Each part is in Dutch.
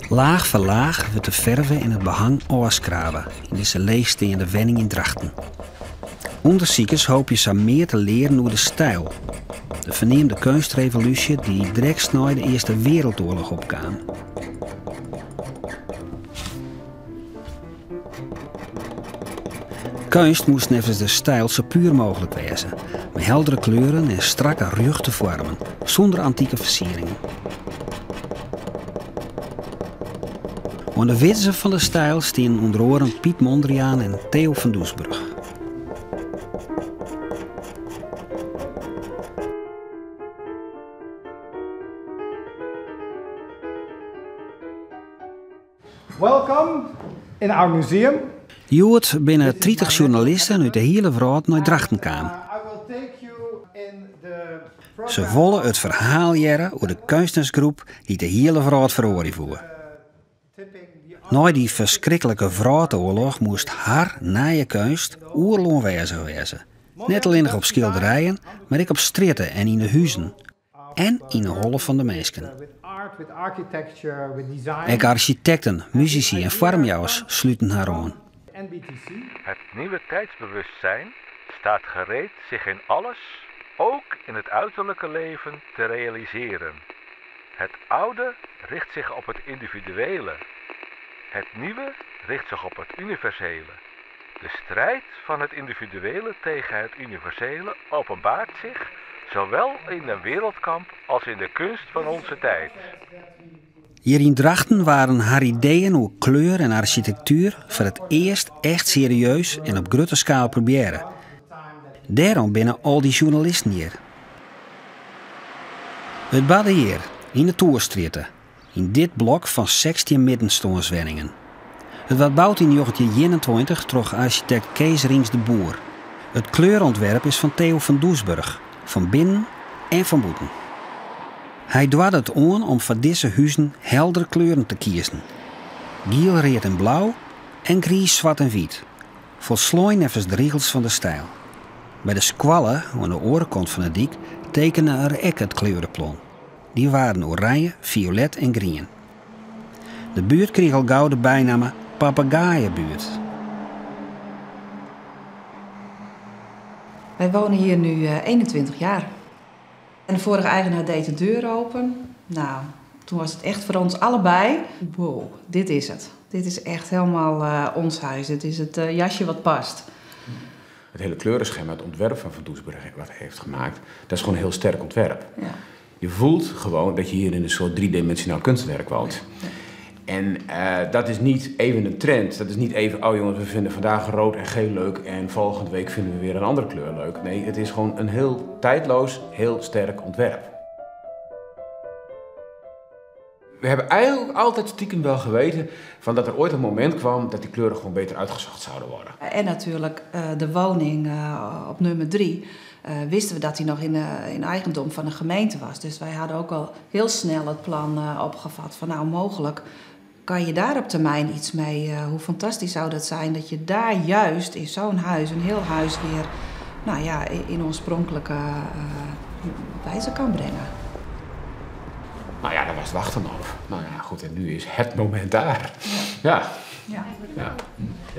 Laag voor laag wordt de verve in het behang afgegraven in deze leegstaande wenning in Drachten. Onderzoekers hopen zo meer te leren over de stijl. De verneemde kunstrevolutie die direct na de Eerste Wereldoorlog opkwam. Kunst moest nevens de stijl zo puur mogelijk wezen, met heldere kleuren en strakke ruchte vormen, zonder antieke versieringen. Aan de witse van de stijl staan onder andere Piet Mondriaan en Theo van Doesburg. Welcome in our museum. Jood binnen 30 journalisten uit de hele wereld naar Drachten kwamen. Ze willen het verhaal jaren over de kunstensgroep die de hele wereld verhoren voer. Na die verschrikkelijke Wereldoorlog moest haar naaie kunst oerloon wezen. Niet alleen nog op schilderijen, maar ook op straten en in de huizen. En in de hollen van de mensen. Ook architecten, muzici en farmjouwers sluiten haar aan. Het nieuwe tijdsbewustzijn staat gereed zich in alles, ook in het uiterlijke leven, te realiseren. Het oude richt zich op het individuele. Het nieuwe richt zich op het universele. De strijd van het individuele tegen het universele openbaart zich zowel in de wereldkamp als in de kunst van onze tijd. Hier in Drachten waren haar ideeën over kleur en architectuur voor het eerst echt serieus en op grote schaal proberen. Daarom binnen al die journalisten hier. Het badde hier, in de Toerstritten, in dit blok van 16 middenstoonswenningen. Het werd bouwd in 1921 door architect Kees Rings de Boer. Het kleurontwerp is van Theo van Doesburg, van binnen en van buiten. Hij dwaarde het aan om voor deze huizen heldere kleuren te kiezen. Giel, rood en blauw en grijs, zwart en wit. Volslooien nevens de regels van de stijl. Bij de squallen aan de orenkant van het dik tekenen er ook het kleurenplan. Die waren oranje, violet en groen. De buurt kreeg al gauw de bijnaam Papegaaienbuurt. Wij wonen hier nu 21 jaar. En de vorige eigenaar deed de deur open. Nou, toen was het echt voor ons allebei. Wow, dit is het. Dit is echt helemaal ons huis. Dit is het jasje wat past. Het hele kleurenschema, het ontwerp van Doesburg wat hij heeft gemaakt, dat is gewoon een heel sterk ontwerp. Ja. Je voelt gewoon dat je hier in een soort driedimensionaal kunstwerk woont. Ja. En dat is niet even een trend. Dat is niet even, oh jongens, we vinden vandaag rood en geel leuk en volgende week vinden we weer een andere kleur leuk. Nee, het is gewoon een heel tijdloos, heel sterk ontwerp. We hebben eigenlijk altijd stiekem wel geweten van dat er ooit een moment kwam dat die kleuren gewoon beter uitgezocht zouden worden. En natuurlijk de woning op nummer 3. Wisten we dat die nog in eigendom van de gemeente was. Dus wij hadden ook al heel snel het plan opgevat van nou mogelijk kan je daar op termijn iets mee. Hoe fantastisch zou dat zijn dat je daar juist in zo'n huis, een heel huis weer nou ja, in oorspronkelijke wijze kan brengen. Nou ja, daar was het wachten op. Nou ja, goed, en nu is het moment daar. Ja. Ja. Ja.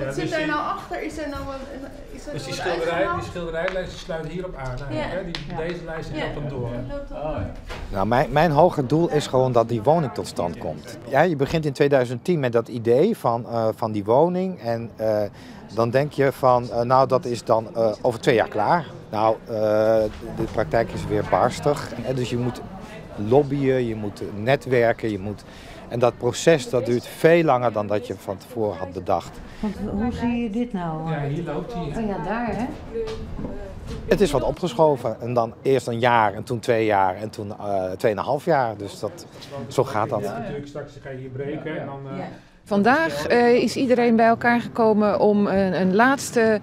Wat zit er nou achter? Is er nou een... Dus die schilderijlijst sluit hierop aan. Deze lijst loopt dan door. Nou, mijn hoger doel is gewoon dat die woning tot stand komt. Ja, je begint in 2010 met dat idee van die woning. En dan denk je van, nou dat is dan over 2 jaar klaar. Nou, de praktijk is weer barstig. En dus je moet lobbyen, je moet netwerken, En dat proces dat duurt veel langer dan dat je van tevoren had bedacht. Want hoe zie je dit nou? Ja, hier loopt hij. Oh ja, daar hè? Het is wat opgeschoven. En dan eerst een jaar en toen 2 jaar en toen 2,5 jaar. Dus zo gaat dat. Ja, natuurlijk, straks ga je hier breken en dan... Vandaag is iedereen bij elkaar gekomen om een laatste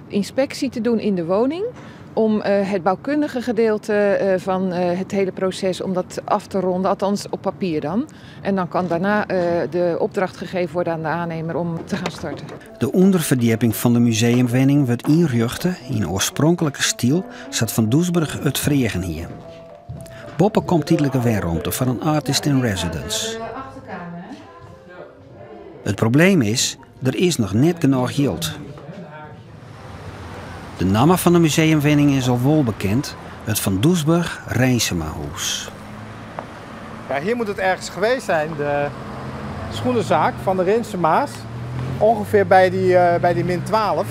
inspectie te doen in de woning. Om het bouwkundige gedeelte van het hele proces, om dat af te ronden, althans op papier dan. En dan kan daarna de opdracht gegeven worden aan de aannemer om te gaan starten. De onderverdieping van de museumwenning wordt inrichten in oorspronkelijke stijl, zat Van Doesburg uit Vregen hier. Boppen komt tijdelijke werkruimte voor een artist in residence. Achterkamer, hè? Het probleem is, er is nog net genoeg geld. De naam van de museumwinning is al wel bekend, het Van Doesburg Reensemahuis. Ja, hier moet het ergens geweest zijn, de schoenenzaak van de Rinsema's. Ongeveer bij die min 12.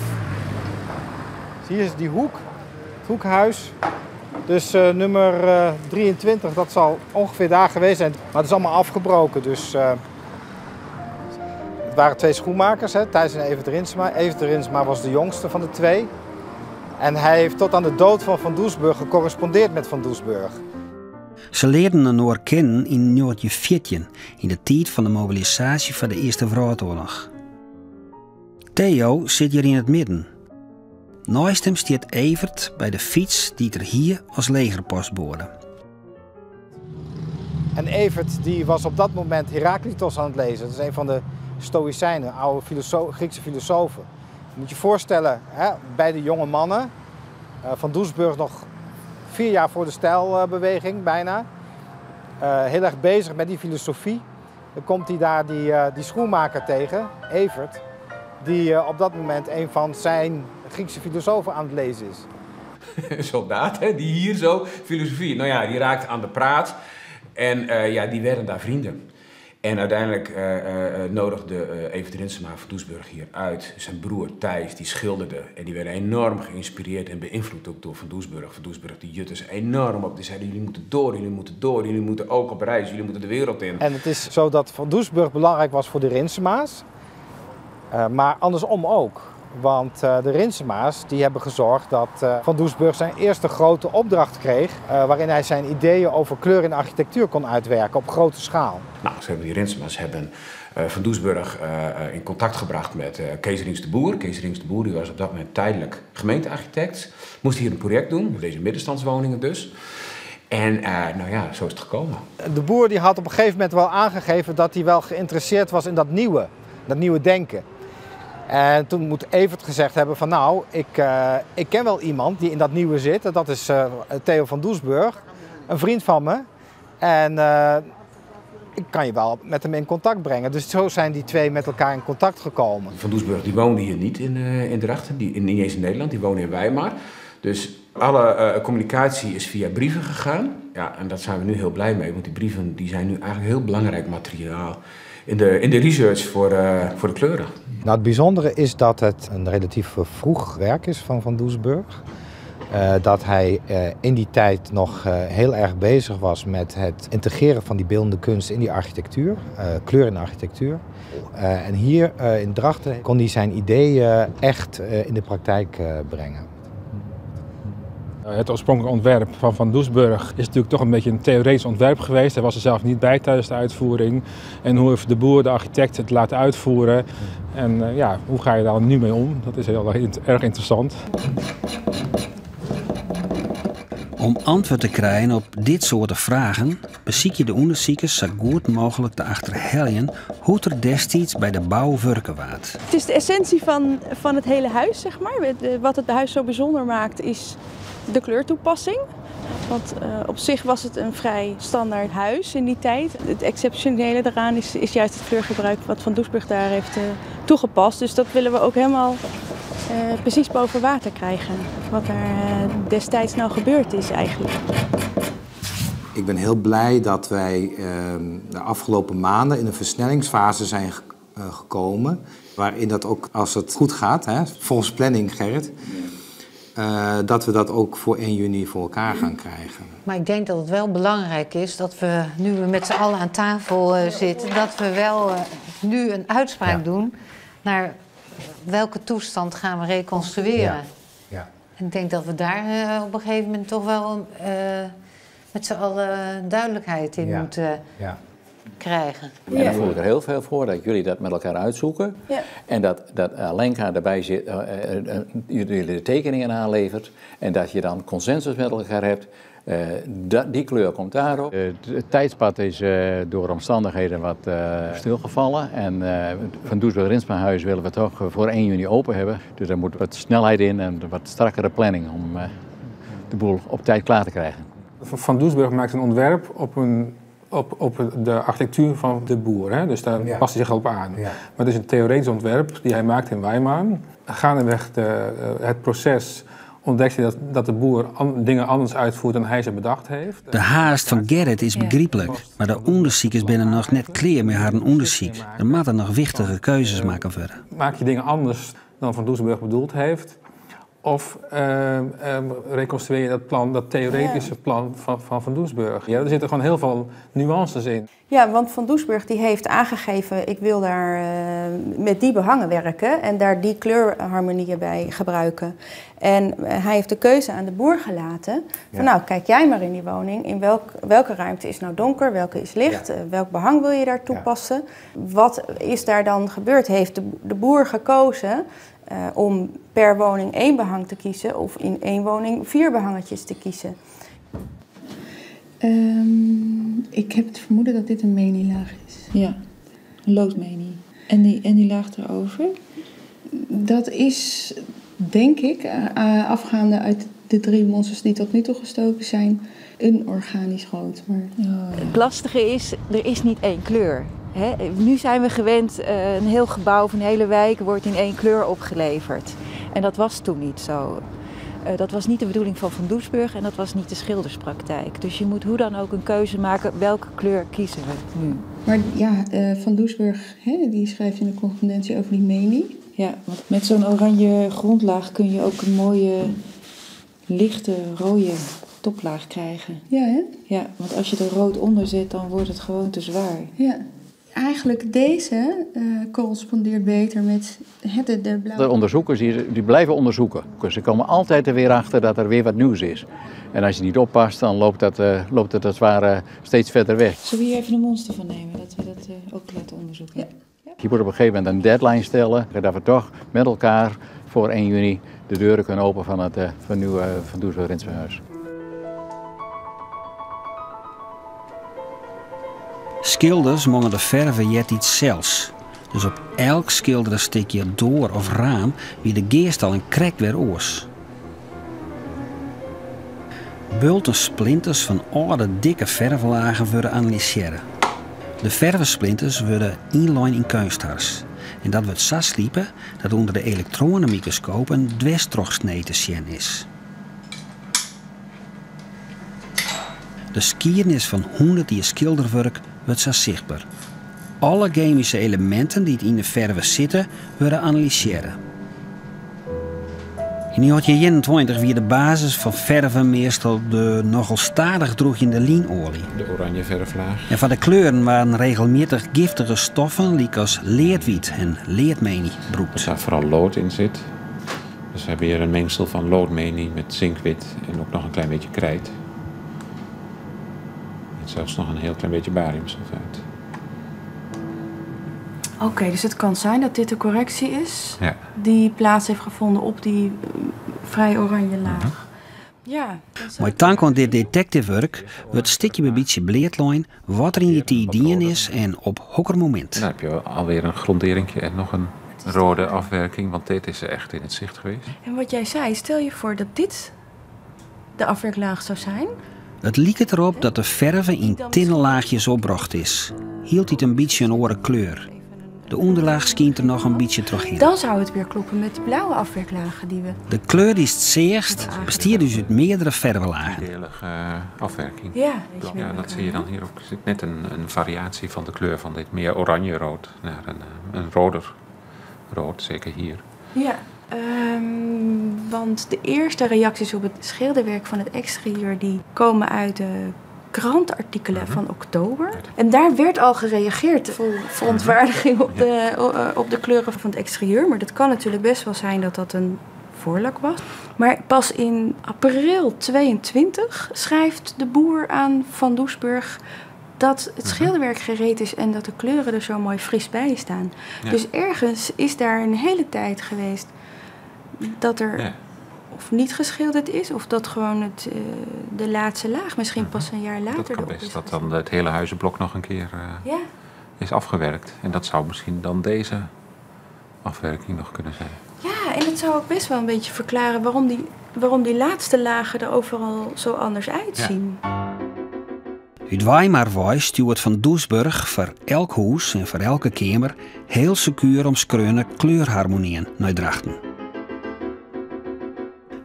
Dus hier is die hoek, het hoekhuis. Dus nummer 23, dat zal ongeveer daar geweest zijn. Maar het is allemaal afgebroken, dus... Het waren 2 schoenmakers, hè, Thijs en Evert Rinsema. Evert Rinsema was de jongste van de 2. En hij heeft tot aan de dood van Van Doesburg gecorrespondeerd met Van Doesburg. Ze leerden elkaar kennen in 1914, in de tijd van de mobilisatie van de Eerste Wereldoorlog. Theo zit hier in het midden. Naast hem staat Evert bij de fiets die er hier als legerpost boorde. En Evert die was op dat moment Heraklitos aan het lezen. Dat is een van de Stoïcijnen, oude Griekse filosofen. Je moet je voorstellen, hè, bij de jonge mannen, Van Doesburg nog 4 jaar voor de stijlbeweging bijna. Heel erg bezig met die filosofie. Dan komt hij daar die schoenmaker tegen, Evert, die op dat moment een van zijn Griekse filosofen aan het lezen is. Een soldaat, hè, die hier zo filosofie. Nou ja, die raakte aan de praat en die werden daar vrienden. En uiteindelijk nodigde Evert Rinsema van Doesburg hier uit. Zijn broer Thijs, die schilderde. En die werden enorm geïnspireerd en beïnvloed ook door Van Doesburg. Van Doesburg die jutte ze enorm op. Die zeiden, jullie moeten door, jullie moeten ook op reis, jullie moeten de wereld in. En het is zo dat Van Doesburg belangrijk was voor de Rinsema's. Maar andersom ook. Want de Rinsema's die hebben gezorgd dat Van Doesburg zijn eerste grote opdracht kreeg. Waarin hij zijn ideeën over kleur in architectuur kon uitwerken op grote schaal. Nou, die Rinsema's hebben Van Doesburg in contact gebracht met Kees Rings de Boer. Kees Rings de Boer die was op dat moment tijdelijk gemeentearchitect. Moest hier een project doen, deze middenstandswoningen dus. En zo is het gekomen. De Boer die had op een gegeven moment wel aangegeven dat hij wel geïnteresseerd was in dat nieuwe denken. En toen moet Evert gezegd hebben van nou, ik ken wel iemand die in dat nieuwe zit. En dat is Theo van Doesburg, een vriend van me. En ik kan je wel met hem in contact brengen. Dus zo zijn die 2 met elkaar in contact gekomen. Van Doesburg die woonde hier niet in Drachten, niet eens in Nederland, die woonde in Weimar. Dus alle communicatie is via brieven gegaan. Ja, en daar zijn we nu heel blij mee, want die brieven die zijn nu eigenlijk heel belangrijk materiaal in de research voor de kleuren. Nou, het bijzondere is dat het een relatief vroeg werk is van Doesburg. Dat hij in die tijd nog heel erg bezig was met het integreren van die beeldende kunst in die architectuur, kleur in de architectuur. En hier in Drachten kon hij zijn ideeën echt in de praktijk brengen. Het oorspronkelijke ontwerp van Doesburg is natuurlijk toch een beetje een theoretisch ontwerp geweest. Hij was er zelf niet bij tijdens de uitvoering. En hoe heeft de boer, de architect, het laten uitvoeren? En hoe ga je daar nu mee om? Dat is heel erg interessant. Om antwoord te krijgen op dit soort vragen beziek je de onderzoekers zo goed mogelijk te achterhellen hoe er destijds bij de bouw werken waard. Het is de essentie van het hele huis, zeg maar. Wat het huis zo bijzonder maakt is de kleurtoepassing. Want op zich was het een vrij standaard huis in die tijd. Het exceptionele daaraan is juist het kleurgebruik wat Van Doesburg daar heeft toegepast. Dus dat willen we ook helemaal precies boven water krijgen. Wat er destijds nou gebeurd is eigenlijk. Ik ben heel blij dat wij de afgelopen maanden in een versnellingsfase zijn gekomen. Waarin dat ook, als het goed gaat, volgens planning Gerrit, dat we dat ook voor 1 juni voor elkaar gaan krijgen. Maar ik denk dat het wel belangrijk is dat we, nu we met z'n allen aan tafel zitten, dat we wel nu een uitspraak doen naar welke toestand gaan we reconstrueren. Ja. En ik denk dat we daar op een gegeven moment toch wel met z'n allen duidelijkheid in moeten krijgen. En dan voel ik er heel veel voor dat jullie dat met elkaar uitzoeken. Ja. En dat Alenka erbij zit, jullie de tekeningen aanlevert. En dat je dan consensus met elkaar hebt. Die kleur komt daarop. Het tijdspad is door omstandigheden wat stilgevallen. En van Doesburg Rinsemahuis willen we toch voor 1 juni open hebben. Dus er moet wat snelheid in en wat strakkere planning om de boel op tijd klaar te krijgen. Van Doesburg maakt een ontwerp op een op de architectuur van de boer. Hè? Dus daar past hij zich op aan. Ja. Maar het is een theoretisch ontwerp die hij maakt in Weimar. Gaandeweg het proces ontdekt hij dat de boer dingen anders uitvoert dan hij ze bedacht heeft. De haast van Gerrit is begrijpelijk, maar de onderzoekers binnen nog net klaar met haar onderzoek. Er moeten nog wichtige keuzes maken worden. Maak je dingen anders dan Van Doesburg bedoeld heeft? Of reconstrueer je dat plan, dat theoretische plan van Doesburg? Ja, er zitten gewoon heel veel nuances in. Ja, want Van Doesburg die heeft aangegeven, ik wil daar met die behangen werken en daar die kleurharmonieën bij gebruiken. En hij heeft de keuze aan de boer gelaten. Van nou, kijk jij maar in die woning, in welke ruimte is nou donker, welke is licht, welk behang wil je daar toepassen? Wat is daar dan gebeurd? Heeft de boer gekozen om per woning 1 behang te kiezen of in 1 woning 4 behangetjes te kiezen? Ik heb het vermoeden dat dit een meni-laag is. Ja, een loodmenie. En die laag erover? Dat is, denk ik, afgaande uit de 3 monsters die tot nu toe gestoken zijn, een organisch rood. Maar... Het lastige is, er is niet 1 kleur. Hè? Nu zijn we gewend, een heel gebouw of een hele wijk wordt in 1 kleur opgeleverd. En dat was toen niet zo. Dat was niet de bedoeling van Van Doesburg en dat was niet de schilderspraktijk. Dus je moet hoe dan ook een keuze maken, welke kleur kiezen we nu. Maar ja, Van Doesburg, die schrijft in de correspondentie over die menie. Ja, want met zo'n oranje grondlaag kun je ook een mooie, lichte, rode toplaag krijgen. Ja, hè? Ja, want als je er rood onder zet, dan wordt het gewoon te zwaar. Ja. Eigenlijk deze correspondeert beter met de blauwe... De onderzoekers die blijven onderzoeken. Ze komen altijd er weer achter dat er weer wat nieuws is. En als je niet oppast, dan loopt het als het ware steeds verder weg. Zullen we hier even een monster van nemen, dat we dat ook laten onderzoeken? Ja. Je moet op een gegeven moment een deadline stellen, dat we toch met elkaar voor 1 juni de deuren kunnen openen van het nieuwe Van Doesburg Rentsenhuis. Schilders mogen de verven jet iets zelfs. Dus op elk schilderde stukje door of raam wie de geest al een krek weer oors. Bulten splinters van oude dikke verflagen worden analyseren. De vervensplinters worden inline in kunsthards. En dat wordt zo sliepen dat onder de elektronenmicroscoop een dwarstrogsnee te zien is. De skiernis van 100 jaar schilderwerk wordt zo zichtbaar. Alle chemische elementen die in de verven zitten, worden analyseren. In 1921 wie de basis van verven meestal de nogal stadig droegende lienolie. De oranje verflaag. En van de kleuren waren regelmatig giftige stoffen, als leerdwiet en leerdmenie broek. Er staat vooral lood in zit. Dus we hebben hier een mengsel van loodmenie met zinkwit en ook nog een klein beetje krijt. En zelfs nog een heel klein beetje bariumsulfaat. Oké, dus het kan zijn dat dit de correctie is die plaats heeft gevonden op die vrij oranje laag. Ja. Maar dank aan dit detectivewerk wordt stukje bij beetje bleertlijn wat er in die tijd is en op hokker moment. Dan heb je alweer een gronderingje en nog een rode afwerking, want dit is echt in het zicht geweest. En wat jij zei, stel je voor dat dit de afwerklaag zou zijn. Het lijkt erop dat de verven in tinnen laagjes opbracht is. Hield hij een beetje een oren kleur. De onderlaag schijnt er nog een beetje terug in. Dan zou het weer kloppen met de blauwe afwerklagen die we... De kleur die het zeerst bestaat dus uit meerdere verflagen. Delige afwerking. Ja, dat zie je dan hier ook. Er zit net een variatie van de kleur van dit meer oranje rood naar een roder rood, zeker hier. Ja, want de eerste reacties op het schilderwerk van het exterieur die komen uit de krantartikelen van oktober. En daar werd al gereageerd vol verontwaardiging op de kleuren van het exterieur. Maar dat kan natuurlijk best wel zijn dat dat een voorlak was. Maar pas in april 22 schrijft de boer aan Van Doesburg dat het schilderwerk gereed is en dat de kleuren er zo mooi fris bij staan. Ja. Dus ergens is daar een hele tijd geweest dat er of niet geschilderd is, of dat gewoon de laatste laag misschien pas een jaar later dat kan erop best, is. Dat dan het hele huizenblok nog een keer is afgewerkt. En dat zou misschien dan deze afwerking nog kunnen zijn. Ja, en het zou ook best wel een beetje verklaren waarom die laatste lagen er overal zo anders uitzien. Ja. Uit Weimarwei stuurt Van Doesburg voor elk huis en voor elke kamer heel secuur omschreven kleurharmonieën naar Drachten.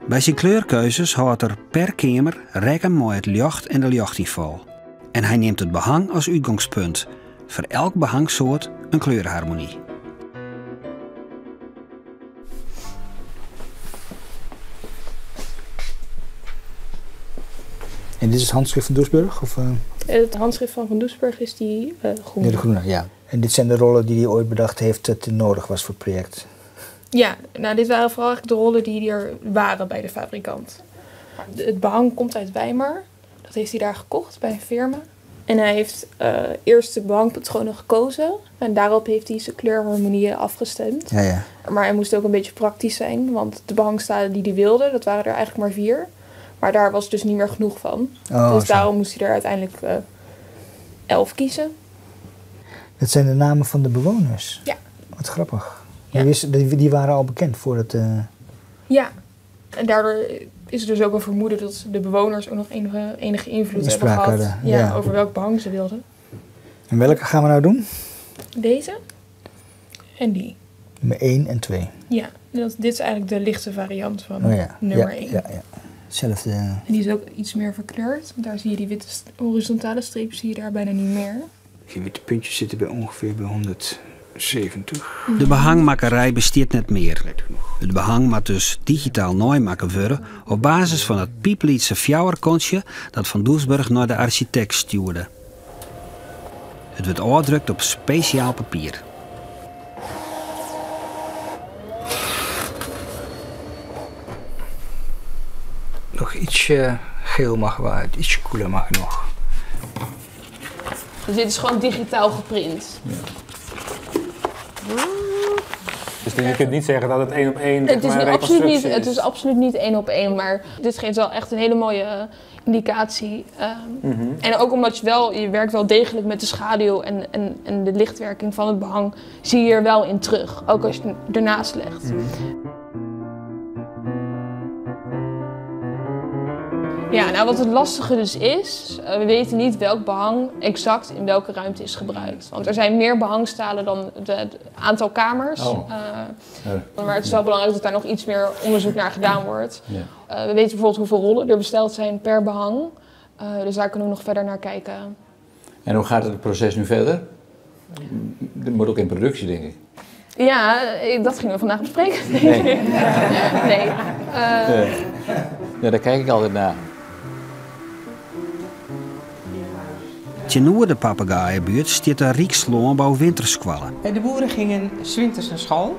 Bij zijn kleurkeuzes houdt er per kamer rekening met het licht en de lichtinval. En hij neemt het behang als uitgangspunt. Voor elk behangsoort een kleurharmonie. En dit is het handschrift van Doesburg? Of, Het handschrift van Doesburg is die groene. De groene, ja. En dit zijn de rollen die hij ooit bedacht heeft dat het nodig was voor het project? Ja, nou dit waren vooral de rollen die er waren bij de fabrikant. Het behang komt uit Weimar. Dat heeft hij daar gekocht bij een firma. En hij heeft eerst de behangpatronen gekozen. En daarop heeft hij zijn kleurharmonieën afgestemd. Ja, ja. Maar hij moest ook een beetje praktisch zijn. Want de behangstalen die hij wilde, dat waren er eigenlijk maar 4. Maar daar was dus niet meer genoeg van. Dus daarom moest hij er uiteindelijk 11 kiezen. Dat zijn de namen van de bewoners? Ja. Wat grappig. Ja. Die waren al bekend voor het... Ja. En daardoor is er dus ook een vermoeden dat de bewoners ook nog enige invloed hebben gehad over welk behang ze wilden. En welke gaan we nou doen? Deze. En die. Nummer 1 en 2. Ja, dit is eigenlijk de lichte variant van nummer 1. Ja. Hetzelfde. En die is ook iets meer verkleurd. Daar zie je die witte horizontale strepen zie je daar bijna niet meer. Die witte puntjes zitten bij ongeveer bij 170. De behangmakkerij bestaat net meer. Het behang moet dus digitaal neu maken worden op basis van het Piepliedse fjouwerkontje dat Van Doesburg naar de architect stuurde. Het wordt uitgedrukt op speciaal papier. Nog ietsje geel mag wel uit, ietsje koeler mag nog. Dus dit is gewoon digitaal geprint. Ja. Dus je kunt niet zeggen dat het 1 op 1 het is. Het is absoluut niet 1 op 1, maar dit geeft wel echt een hele mooie indicatie. En ook omdat je werkt wel degelijk met de schaduw en de lichtwerking van het behang, zie je er wel in terug. Ook als je het ernaast legt. Ja, nou wat het lastige dus is, we weten niet welk behang exact in welke ruimte is gebruikt. Want er zijn meer behangstalen dan het aantal kamers. Maar het is wel belangrijk dat daar nog iets meer onderzoek naar gedaan wordt. Ja. We weten bijvoorbeeld hoeveel rollen er besteld zijn per behang. Dus daar kunnen we nog verder naar kijken. En hoe gaat het proces nu verder? Dat moet ook in productie, denk ik. Ja, dat gingen we vandaag bespreken. Nee. Ja, daar kijk ik altijd naar. Ten de papegaaienbuurt stiet een Rijkslandbouw winterskwallen. De boeren gingen 's winters naar school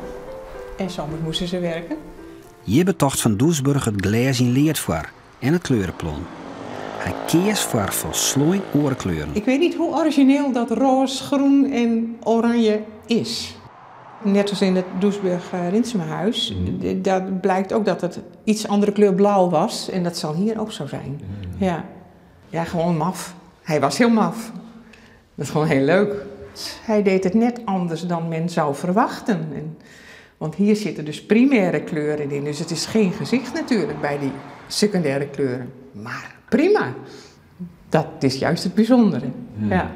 en zomers moesten ze werken. Hier betocht Van Doesburg het glas in leert voor en het kleurenplan. Hij kiest voor volslooid orenkleuren. Ik weet niet hoe origineel dat roze, groen en oranje is. Net als in het Doesburg-Rinsemahuis. Dat blijkt ook dat het iets andere kleur blauw was. En dat zal hier ook zo zijn. Ja, gewoon maf. Hij was heel maf. Dat is gewoon heel leuk. Hij deed het net anders dan men zou verwachten. Want hier zitten dus primaire kleuren in. Dus het is geen gezicht natuurlijk bij die secundaire kleuren. Maar prima. Dat is juist het bijzondere. Ja.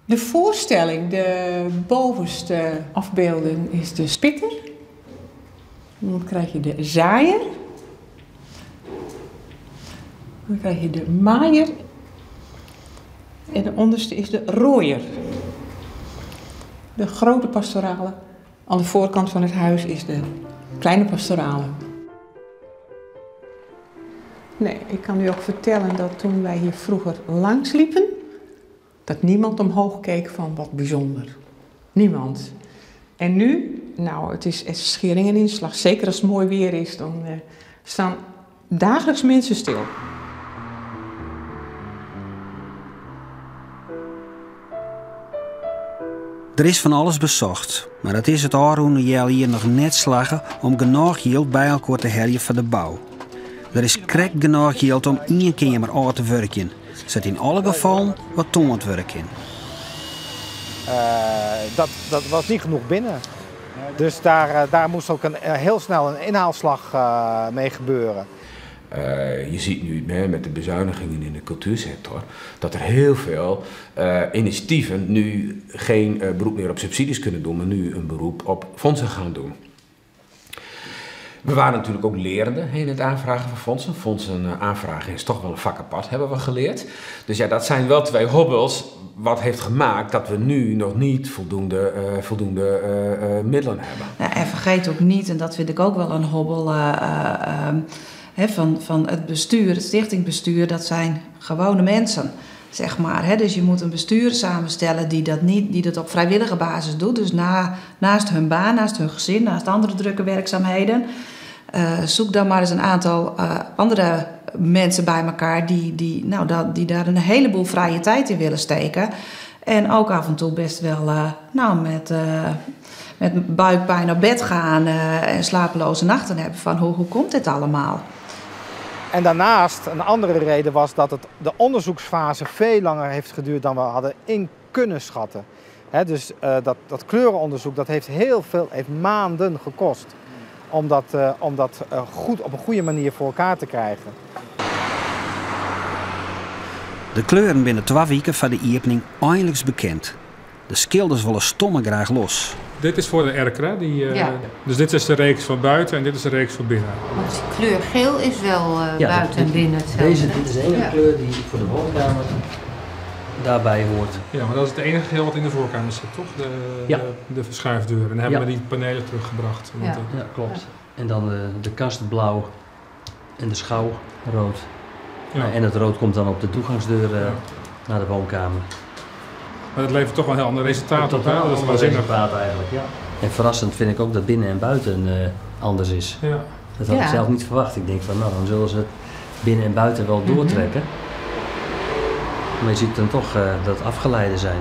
De voorstelling, de bovenste afbeelding, is de spitter. Dan krijg je de zaaier. Dan krijg je de maaier. En de onderste is de rooier. De grote pastorale. Aan de voorkant van het huis is de kleine pastorale. Nee, ik kan u ook vertellen dat toen wij hier vroeger langs liepen, dat niemand omhoog keek van wat bijzonder. Niemand. En nu, nou, het is schering en inslag. Zeker als het mooi weer is, dan staan dagelijks mensen stil. Er is van alles bezocht, maar het is het Aarhoenenjel hier nog net slagen om genoeg geld bij elkaar te helpen voor de bouw. Er is krek genoeg geld om één kamer uit te werken. Zet in alle gevallen wat toonwerk in. Dat was niet genoeg binnen. Dus daar moest ook heel snel een inhaalslag mee gebeuren. Je ziet nu met de bezuinigingen in de cultuursector dat er heel veel initiatieven nu geen beroep meer op subsidies kunnen doen, maar nu een beroep op fondsen gaan doen. We waren natuurlijk ook lerenden in het aanvragen van fondsen. Fondsen aanvragen is toch wel een vak apart, hebben we geleerd. Dus ja, dat zijn wel twee hobbels wat heeft gemaakt dat we nu nog niet voldoende middelen hebben. Ja, en vergeet ook niet, en dat vind ik ook wel een hobbel, van het bestuur, het stichtingbestuur, dat zijn gewone mensen. Zeg maar, dus je moet een bestuur samenstellen die dat op vrijwillige basis doet. Dus naast hun baan, naast hun gezin, naast andere drukke werkzaamheden. Zoek dan maar eens een aantal andere mensen bij elkaar die daar een heleboel vrije tijd in willen steken. En ook af en toe best wel met buikpijn naar bed gaan en slapeloze nachten hebben van hoe komt dit allemaal? En daarnaast, een andere reden was dat de onderzoeksfase veel langer heeft geduurd dan we hadden in kunnen schatten. Dus dat kleurenonderzoek dat heeft maanden gekost om dat goed, op een goede manier voor elkaar te krijgen. De kleuren binnen 2 weken van de opening eindelijk bekend. De schilders willen stomme graag los. Dit is voor de erker, dus dit is de reeks van buiten en dit is de reeks van binnen. Want die kleur geel is wel buiten en binnen hetzelfde. Dit is de enige kleur die voor de woonkamer daarbij hoort. Ja, maar dat is het enige geel wat in de voorkamer zit, toch? De verschuifdeur. En dan hebben we die panelen teruggebracht. Ja, klopt. En dan de kast blauw en de schouw rood. Ja. En het rood komt dan op de toegangsdeur naar de woonkamer. Maar dat levert toch wel een heel ander resultaat op. Dat is wel zinnig eigenlijk, ja. En verrassend vind ik ook dat binnen en buiten anders is. Ja. Dat had ik zelf niet verwacht. Ik denk van, dan zullen ze het binnen en buiten wel doortrekken. Maar je ziet dan toch dat het afgeleiden zijn.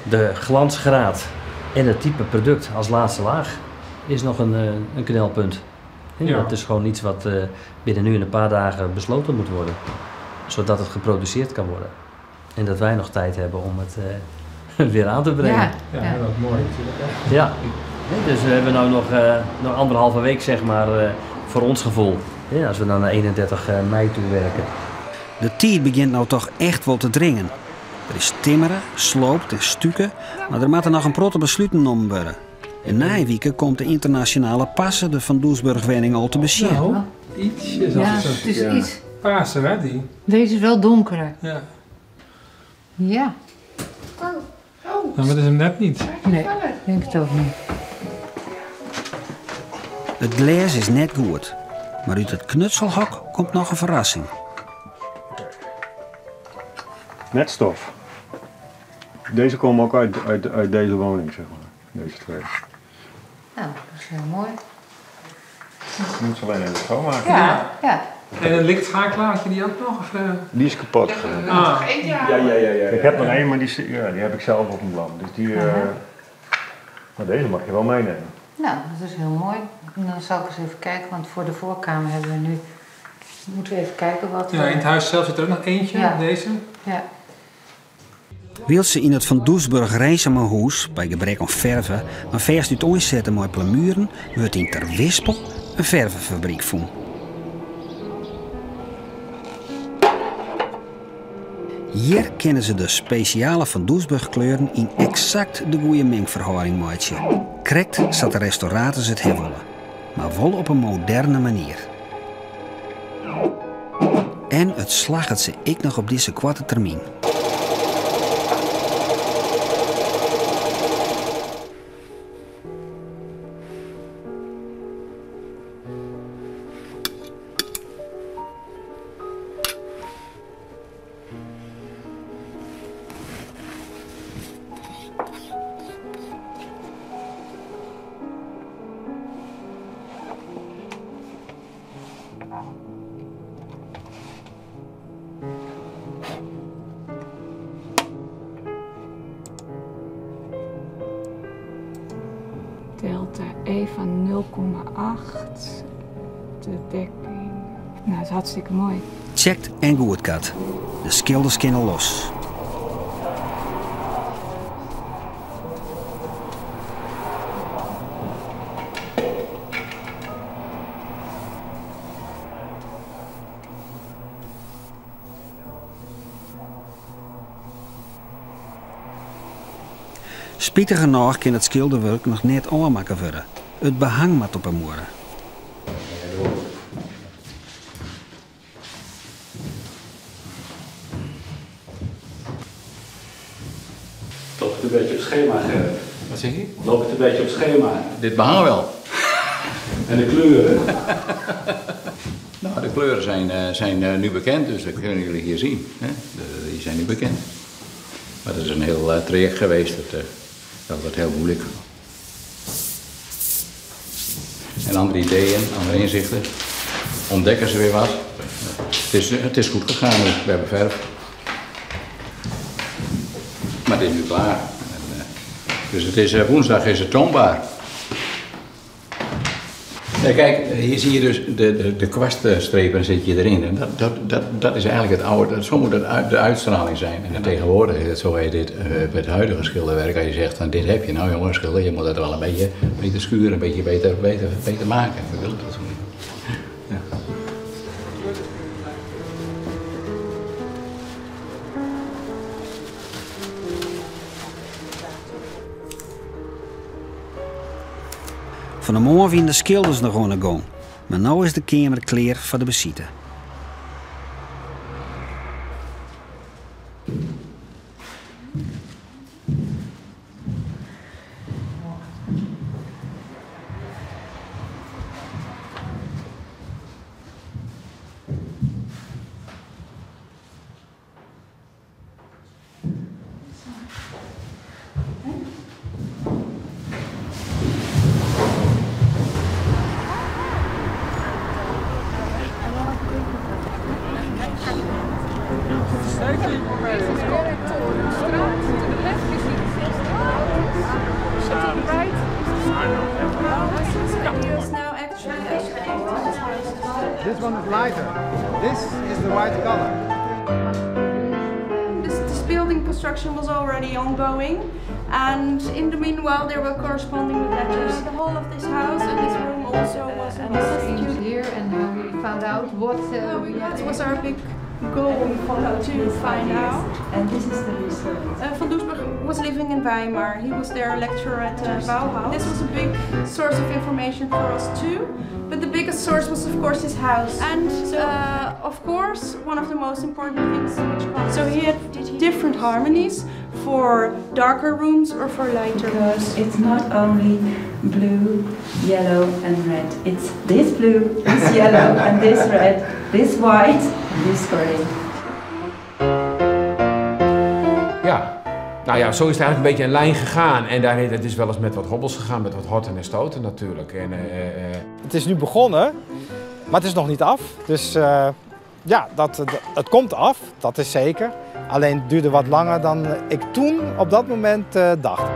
De glansgraad en het type product als laatste laag is nog een knelpunt. Dat is gewoon iets wat binnen nu in een paar dagen besloten moet worden. Zodat het geproduceerd kan worden. En dat wij nog tijd hebben om het weer aan te brengen. Ja, dat is mooi natuurlijk. Ja, dus we hebben nu nog 1,5 week zeg maar voor ons gevoel. Als we dan naar 31 mei toe werken. De tijd begint nou toch echt wel te dringen. Er is timmeren, sloopt en stukken, maar er moeten nog een protte besluiten genomen worden. In naweeken komt de internationale passen de Van Doesburg-wenning al te bezien. Nou, ietsje zo. Ja, het is iets. Pasen, hè, die? Deze is wel donkerder. Ja. Ja. Nou, maar dat is hem net niet. Nee, ik denk het ook niet. Het glas is net goed, maar uit het knutselhok komt nog een verrassing. Netstof. Deze komen ook uit deze woning, zeg maar. Deze 2. Nou, dat is heel mooi. Je moet ze alleen even schoonmaken. Ja. En een lichtschakelaar, had je die ook nog? Of, Die is kapot. Ja. Ik heb nog één, maar die heb ik zelf op een blad. Dus die, maar deze mag je wel meenemen. Nou, dat is heel mooi. En dan zal ik eens even kijken, want voor de voorkamer hebben we nu... Moeten we even kijken wat... Ja, in het huis zelf zit er ook nog eentje, deze. Ja. Wil ze in het Van Doesburg-Reesemerhuis, bij gebrek aan verven, maar verst uit onzetten met plamuren, wordt in Ter Wispel een vervenfabriek voen. Hier kennen ze de speciale Van Doesburg kleuren in exact de goede mengverhouding maken. Correct zat de restaurators het willen, maar wel op een moderne manier. En het slaagt ze ik nog op deze korte termijn. Delta E van 0,8. De dekking. Nou, dat is hartstikke mooi. Checkt en goedkat. De schilders kunnen los. Spijtig genoeg kan het schilderwerk nog net aanmaken worden. Het behang moet op hem worden. Loopt het een beetje op schema, Gerrit? Wat zeg je? Loopt het een beetje op schema? Dit behang wel. En de kleuren? Nou, de kleuren zijn nu bekend, dus dat kunnen jullie hier zien. Hè? Die zijn nu bekend. Maar het is een heel traject geweest, dat wordt heel moeilijk. En andere ideeën, andere inzichten. Ontdekken ze weer wat. Het is goed gegaan nu, we hebben verf. Maar het is nu klaar. Dus het is, woensdag is het toonbaar. Ja, kijk, hier zie je dus de kwaststrepen zit je erin. En dat is eigenlijk het oude, zo moet het de uitstraling zijn. En tegenwoordig is het zo, dit, bij het huidige schilderwerk, als je zegt van dit heb je, nou jongen, schilder, je moet het wel een beetje beter schuren, een beetje beter maken. We willen dat zo niet. Ja. Van de morgen in de schilders nog aan de gang. Maar nu is de kamer klaar voor de visite. This one is lighter. This is the white color. This building construction was already ongoing, and in the meanwhile there were corresponding with letters. The whole of this house and this room also was an institute here, and we found out what that was our big goal to find out. And this is the result. Van Doesburg was living in Weimar. He was their lecturer at Bauhaus. This was a big source of information for us too. But the biggest source was, of course, his house. And of course, one of the most important things which comes. So he had different harmonies for darker rooms or for lighter rooms. Because it's not only blue, yellow and red. It's this blue, this yellow and this red, this white and this grey. Ja, nou ja, zo is het eigenlijk een beetje een lijn gegaan. En het is wel eens met wat hobbels gegaan, met wat horten en stoten natuurlijk. En, Het is nu begonnen, maar het is nog niet af. Dus ja, het komt af, dat is zeker. Alleen het duurde wat langer dan ik toen op dat moment dacht.